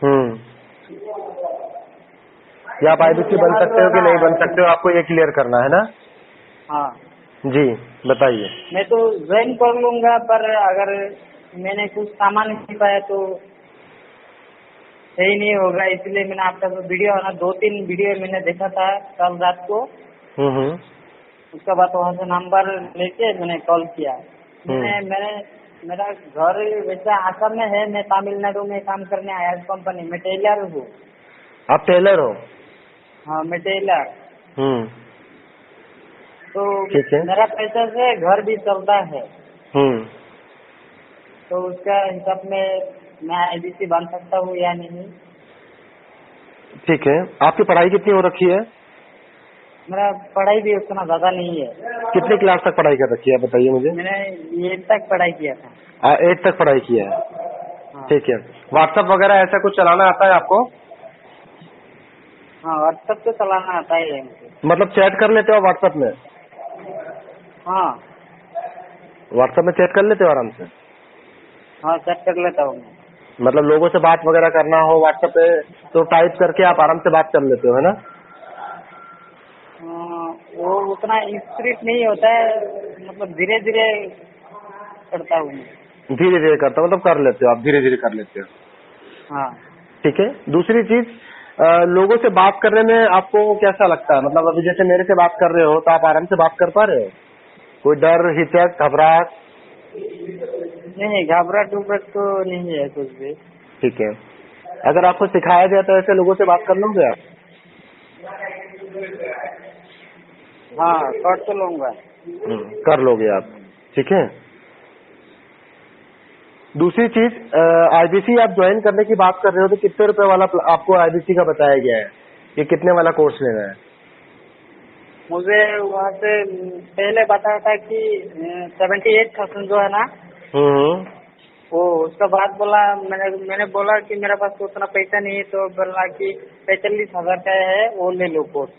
हम्म। या आप आईबीसी बन सकते हो कि नहीं बन सकते हो, आपको ये क्लियर करना है ना? हाँ जी बताइए। मैं तो ज्वाइन कर लूंगा, पर अगर मैंने कुछ सामान नहीं पाया तो सही नहीं होगा, इसलिए मैंने आपका जो वीडियो है ना, 2-3 वीडियो मैंने देखा था कल रात को। हम्म। उसके बाद वहाँ से नंबर लेके मैंने कॉल किया। मेरा घर वैसे आसाम में है, मैं तमिलनाडु में काम करने आया कंपनी में, टेलर हूँ। आप टेलर हो? हाँ मैं टेलर। हम्म। तो ठीक है। मेरा पैसा से घर भी चलता है, हम्म। तो उसका हिसाब में मैं आईबीसी बन सकता हूँ या नहीं? ठीक है। आपकी पढ़ाई कितनी हो रखी है? मेरा पढ़ाई भी उतना ज्यादा नहीं है। कितनी क्लास तक पढ़ाई कर रखी है बताइए मुझे? मैंने 8 तक पढ़ाई किया था। 8 तक पढ़ाई किया है। हाँ ठीक है। व्हाट्सएप वगैरह ऐसा कुछ चलाना आता है आपको? हाँ व्हाट्सएप तो चलाना आता ही है मुझे। मतलब चैट कर लेते हो व्हाट्सएप में? हाँ व्हाट्सएप में चैट कर लेते हो आराम से? हाँ चेक कर लेता हूँ मैं। मतलब लोगों से बात वगैरह करना हो व्हाट्सएप पे तो टाइप करके आप आराम से बात कर लेते हो, है ना? वो उतना स्ट्रिक्ट नहीं होता है, मतलब धीरे धीरे करता हूँ मैं। धीरे धीरे करता हूँ, मतलब कर लेते हो आप, धीरे धीरे कर लेते हो। हाँ ठीक है। दूसरी चीज, लोगों से बात करने में आपको कैसा लगता है? मतलब अभी जैसे मेरे से बात कर रहे हो तो आप आराम से बात कर पा रहे हो? कोई डर, हिचक, घबराहट? नहीं, घबराहट उबराहट तो नहीं है कुछ भी। ठीक है। अगर आपको सिखाया जाए तो ऐसे लोगों से बात कर लोगे आप? हाँ कर तो लूंगा। कर लोगे आप। ठीक है। दूसरी चीज, आईबीसी आप ज्वाइन करने की बात कर रहे हो तो कितने रुपए वाला आपको आईबीसी का बताया गया है कि कितने वाला कोर्स लेना है? मुझे वहाँ से पहले बताया था कि 78,000 जो है ना, वो उसका बाद बोला, मैंने बोला कि मेरे पास तो उतना पैसा नहीं है, तो बोला कि 45,000 का है, वो ले लो कोर्स।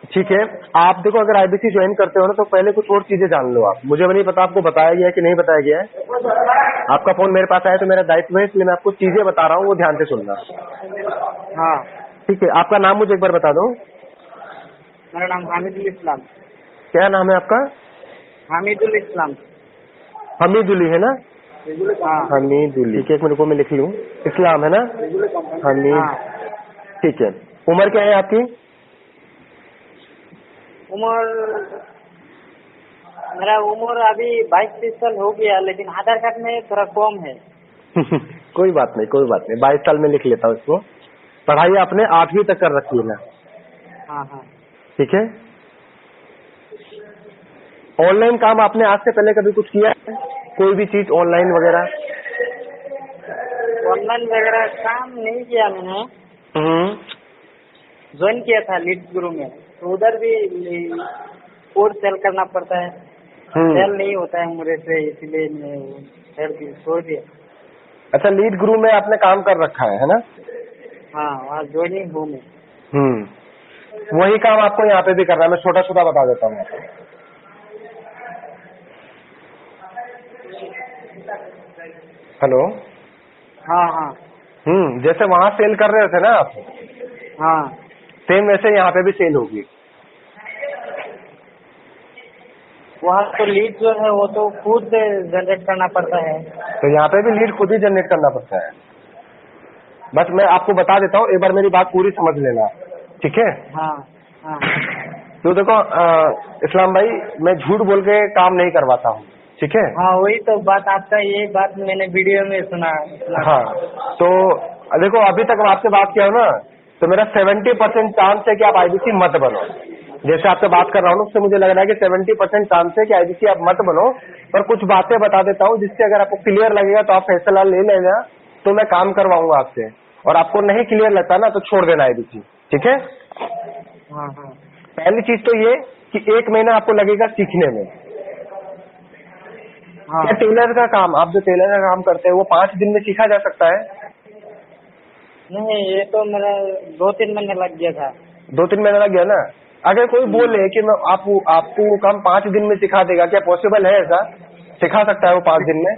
ठीक है। आप देखो, अगर आईबीसी ज्वाइन करते हो ना तो पहले कुछ और चीजें जान लो आप। मुझे भी नहीं पता आपको बताया गया है कि नहीं बताया गया है। आपका फोन मेरे पास आया तो मेरा दायित्व है, इसलिए मैं आपको चीजें बता रहा हूँ, वो ध्यान से सुनना। हाँ ठीक है। आपका नाम मुझे एक बार बता दो। मेरा नाम हामिदुल इस्लाम। क्या नाम है आपका? हामिदुल इस्लाम। हमीदुली है ना? हाँ हमीदुली। ठीक है, एक मिनट को मैं लिख लूँ। इस्लाम है ना? हमीद। हाँ। ठीक है। उम्र क्या है आपकी? मेरा उम्र अभी 22-23 साल हो गया, लेकिन आधार कार्ड में थोड़ा कम है। कोई बात नहीं, कोई बात नहीं, 22 साल में लिख लेता हूँ इसको। पढ़ाई आपने 8वीं तक कर रखी है ना? हाँ हाँ। ठीक है। ऑनलाइन काम आपने आज से पहले कभी कुछ किया है? कोई भी चीज ऑनलाइन वगैरह? ऑनलाइन वगैरह काम नहीं किया मैंने। ज्वाइन किया था लीड गुरु में, तो उधर भी कोड सेल करना पड़ता है, सेल नहीं होता है मुझे से, इसलिए मैं छोड़ दिया। अच्छा, लीड गुरु में आपने काम कर रखा है ना? हाँ वहाँ ज्वाइनिंग हूँ मैं। वही काम आपको यहाँ पे भी करना है। मैं छोटा छोटा बता देता हूँ। हेलो। हाँ हाँ। जैसे वहाँ सेल कर रहे थे ना आप, हाँ सेम वैसे यहाँ पे भी सेल होगी। वहाँ तो लीड जो है वो तो खुद जनरेट करना पड़ता है। तो यहाँ पे भी लीड खुद ही जनरेट करना पड़ता है। बस मैं आपको बता देता हूँ, एक बार मेरी बात पूरी समझ लेना। ठीक है? हाँ हाँ। तो देखो इस्लाम भाई, मैं झूठ बोल के काम नहीं करवाता हूँ। ठीक है? हाँ वही तो बात, आपका ये बात मैंने वीडियो में सुना। हाँ, तो देखो अभी तक मैं आपसे बात किया हूँ ना, तो मेरा 70% चांस है कि आप आईबीसी मत बनो। जैसे आपसे बात कर रहा हूँ उससे मुझे लग रहा है कि 70% चांस है कि आईबीसी आप मत बनो। पर कुछ बातें बता देता हूँ जिससे अगर आपको क्लियर लगेगा तो आप फैसला ले लेना, तो मैं काम करवाऊंगा आपसे। और आपको नहीं क्लियर लगता ना तो छोड़ देना आईबीसी। ठीक है? हाँ हाँ। पहली चीज तो ये कि 1 महीना आपको लगेगा सीखने में। हाँ। क्या टेलर का काम, आप जो टेलर का काम करते हैं वो 5 दिन में सीखा जा सकता है? नहीं, ये तो मेरा 2-3 महीने लग गया था। 2-3 महीना लग गया ना? अगर कोई बोले कि मैं आपको वो काम 5 दिन में सिखा देगा, क्या पॉसिबल है? ऐसा सिखा सकता है वो 5 दिन में?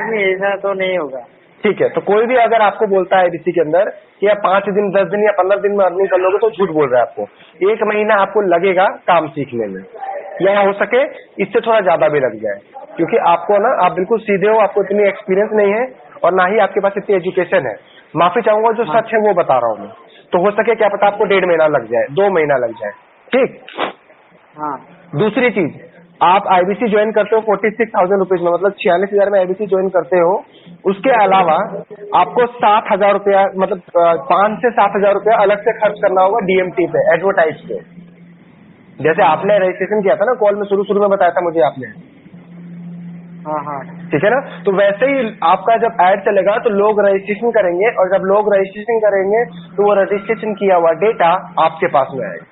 आदमी ऐसा तो नहीं होगा। ठीक है, तो कोई भी अगर आपको बोलता है आईबीसी के अंदर कि आप 5 दिन 10 दिन या 15 दिन में अर्निंग कर लोगे तो झूठ बोल रहा है आपको। 1 महीना आपको लगेगा काम सीखने में, या हो सके इससे थोड़ा ज्यादा भी लग जाए, क्योंकि आपको ना, आप बिल्कुल सीधे हो, आपको इतनी एक्सपीरियंस नहीं है और ना ही आपके पास इतनी एजुकेशन है। माफी चाहूंगा, जो सच है वो बता रहा हूँ मैं। तो हो सके क्या पता आपको 1.5 महीना लग जाए, 2 महीना लग जाए। ठीक। हाँ। दूसरी चीज, आप आईबीसी ज्वाइन करते हो 46,000 रुपीज में, मतलब 46,000 में आईबीसी ज्वाइन करते हो। उसके अलावा आपको 7,000 रुपया, मतलब 5 से 7,000 रुपया अलग से खर्च करना होगा डीएमटी पे, एडवर्टाइज पे। जैसे आपने रजिस्ट्रेशन किया था ना, कॉल में शुरू में बताया था मुझे आपने। हाँ हाँ। ठीक है ना, तो वैसे ही आपका जब ऐड चलेगा तो लोग रजिस्ट्रेशन करेंगे, और जब लोग रजिस्ट्रेशन करेंगे तो वो रजिस्ट्रेशन किया हुआ डेटा आपके पास में आएगा।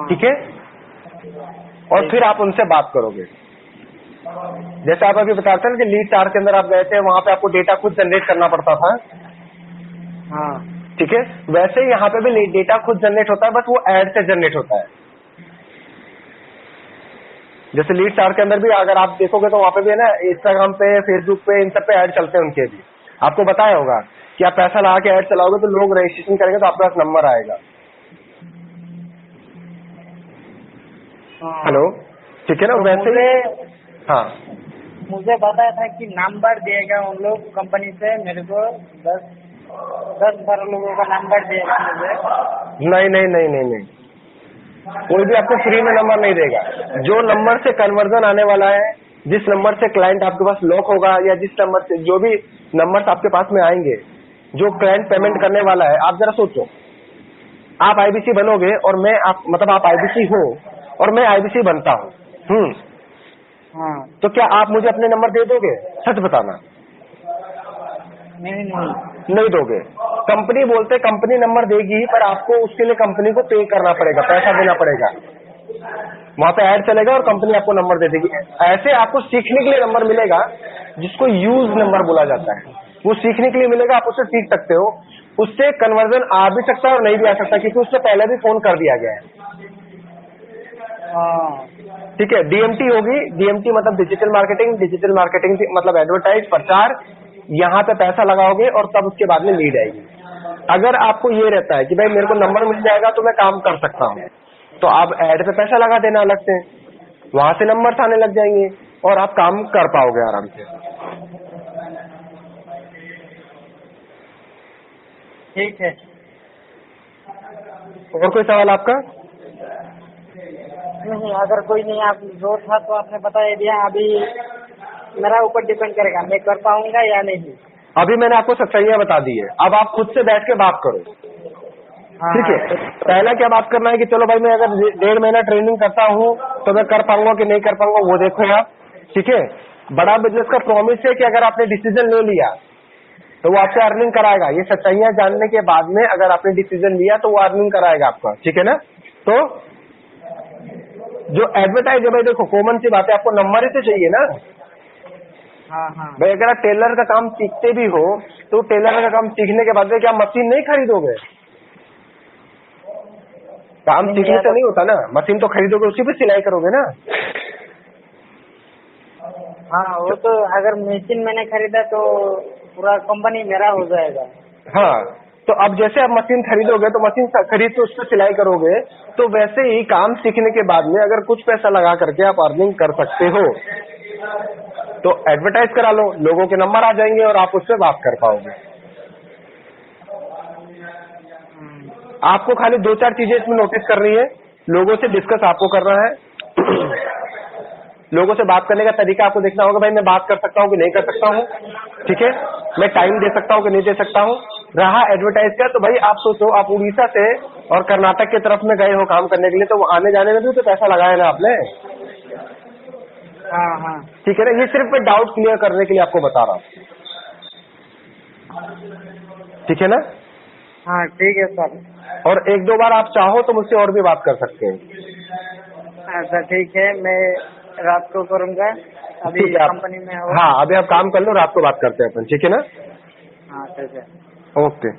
ठीक है, और फिर आप उनसे बात करोगे। जैसे आप अभी बताते हैं कि लीड 4 के अंदर आप गए थे, वहां पे आपको डेटा खुद जनरेट करना पड़ता था। हाँ। ठीक है, वैसे ही यहाँ पे भी डेटा खुद जनरेट होता है, बस वो ऐड से जनरेट होता है। जैसे लीड 4 के अंदर भी अगर आप देखोगे तो वहां पे भी है ना, इंस्टाग्राम पे, फेसबुक पे, इन सब पे ऐड चलते हैं उनके भी। आपको बताया होगा कि आप पैसा लगा के ऐड चलाओगे तो लोग रजिस्ट्रेशन करेंगे तो आपके पास नंबर आएगा। हेलो, ठीक है ना, तो वैसे ही। हाँ, मुझे बताया था कि नंबर देगा उन लोग कंपनी से, मेरे को 10-12 लोगों का नंबर देगा मुझे। नहीं नहीं नहीं नहीं नहीं, कोई भी आपको फ्री में नंबर नहीं देगा। जो नंबर से कन्वर्जन आने वाला है, जिस नंबर से क्लाइंट आपके पास लॉक होगा, या जिस नंबर से जो भी नंबर्स आपके पास में आएंगे, जो क्लाइंट पेमेंट करने वाला है, आप जरा सोचो, आप आईबीसी बनोगे और मैं मतलब आप आईबीसी हो और मैं आईबीसी बनता हूँ। हाँ। तो क्या आप मुझे अपने नंबर दे दोगे? सच बताना। नहीं दोगे। कंपनी बोलते कंपनी नंबर देगी, पर आपको उसके लिए कंपनी को पे करना पड़ेगा, पैसा देना पड़ेगा। वहां पे ऐड चलेगा और कंपनी आपको नंबर दे देगी। ऐसे आपको सीखने के लिए नंबर मिलेगा, जिसको यूज नंबर बोला जाता है। वो सीखने के लिए मिलेगा, आप उससे सीख सकते हो। उससे कन्वर्जन आ भी सकता है और नहीं भी आ सकता, क्योंकि उससे पहले भी फोन कर दिया गया है। ठीक है, डीएमटी होगी। डीएमटी मतलब डिजिटल मार्केटिंग। डिजिटल मार्केटिंग मतलब एडवर्टाइज, प्रचार। यहाँ पे पैसा लगाओगे और तब उसके बाद में लीड आएगी। अगर आपको ये रहता है कि भाई मेरे को नंबर मिल जाएगा तो मैं काम कर सकता हूँ, तो आप ऐड पे पैसा लगा देना अलग से, वहां से नंबर्स आने लग जाएंगे और आप काम कर पाओगे आराम से। ठीक है। और कोई सवाल आपका? नहीं, अगर कोई नहीं, आप जो था तो आपने बता दिया। अभी मेरा ऊपर डिपेंड करेगा, मैं कर पाऊंगा या नहीं। अभी मैंने आपको सच्चाइयां बता दी है, अब आप खुद से बैठ के बात करो। ठीक है, पहला क्या बात करना है कि चलो भाई मैं अगर 1.5 महीना ट्रेनिंग करता हूँ तो मैं कर पाऊंगा कि नहीं कर पाऊंगा, वो देखो आप। ठीक है, बड़ा बिजनेस का प्रॉमिस है कि अगर आपने डिसीजन ले लिया तो वो आपसे अर्निंग कराएगा। ये सच्चाइयां जानने के बाद में अगर आपने डिसीजन लिया तो वो अर्निंग कराएगा आपका। ठीक है ना, तो जो एडवर्टाइज है भाई, देखो कॉमन सी बात है, आपको नंबर ही तो चाहिए ना। हाँ हाँ। भाई अगर आप टेलर का काम सीखते भी हो तो टेलर का काम सीखने के बाद में क्या मशीन नहीं खरीदोगे? काम सीखने से नहीं होता ना, मशीन तो खरीदोगे, उसी पे सिलाई करोगे ना। हाँ, वो तो अगर मशीन मैंने खरीदा तो पूरा कंपनी मेरा हो जाएगा। हाँ, तो अब जैसे आप मशीन खरीदोगे तो मशीन खरीद के उस पर सिलाई करोगे, तो वैसे ही काम सीखने के बाद में अगर कुछ पैसा लगा करके आप अर्निंग कर सकते हो तो एडवर्टाइज करा लो, लोगों के नंबर आ जाएंगे और आप उससे बात कर पाओगे। आपको खाली 2-4 चीजें इसमें नोटिस करनी है। लोगों से डिस्कस आपको करना है। लोगों से बात करने का तरीका आपको देखना होगा, भाई मैं बात कर सकता हूँ कि नहीं कर सकता हूँ। ठीक है, मैं टाइम दे सकता हूँ कि नहीं दे सकता हूँ। रहा एडवर्टाइज का, तो भाई आप सोचो, आप उड़ीसा से और कर्नाटक की तरफ में गए हो काम करने के लिए, तो आने जाने में भी तो पैसा लगाया ना आपने। हाँ हाँ। ठीक है ना, ये सिर्फ मैं डाउट क्लियर करने के लिए आपको बता रहा हूँ। ठीक है ना? हाँ ठीक है सर। और 1-2 बार आप चाहो तो मुझसे और भी बात कर सकते हैं। अच्छा ठीक है, मैं रात को करूँगा, अभी कंपनी में हो। हाँ, अभी आप काम कर लो, रात को बात करते हैं अपन। ठीक है ना? हाँ ठीक है। ओके।